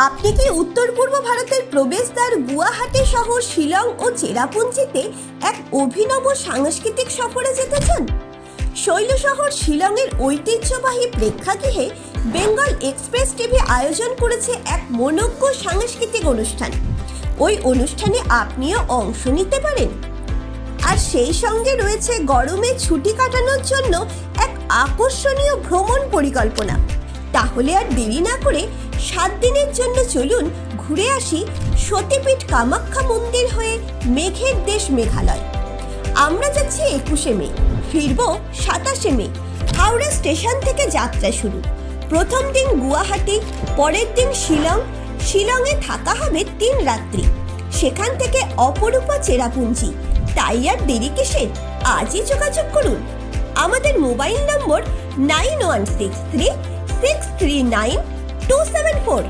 আপনি কি উত্তর পূর্ব ভারতের প্রবেশদ্বার গুয়াহাটি শহর শিলং ও চেরাপুঞ্জিতে এক অভিনব সাংস্কৃতিক সফরে যেতে চান? শৈল শহর শিলংয়ের ঐতিহ্যবাহী প্রেক্ষাগৃহে বেঙ্গল এক্সপ্রেস টিভি আয়োজন করেছে এক মনোজ্ঞ সাংস্কৃতিক অনুষ্ঠান। ওই অনুষ্ঠানে আপনিও অংশ নিতে পারেন। আর সেই সঙ্গে রয়েছে গরমে ছুটি কাটানোর জন্য এক আকর্ষণীয় ভ্রমণ পরিকল্পনা। তাহলে আর দেরি না করে 7 দিনের জন্য চলুন ঘুরে আসি সতীপীঠ কামাখ্যা মন্দির হয়ে মেঘের দেশ মেঘালয়। আমরা যাচ্ছি 21শে মে, ফিরব 27শে মে। হাওড়া স্টেশন থেকে যাত্রা শুরু। প্রথম দিন গুয়াহাটি, পরের দিন শিলং। শিলংয়ে থাকা হবে 3 রাত্রি। সেখান থেকে অপরূপা চেরাপুঞ্জি। তাই আর দেরি কিসের? আজই যোগাযোগ করুন। আমাদের মোবাইল নম্বর 9163 639 274।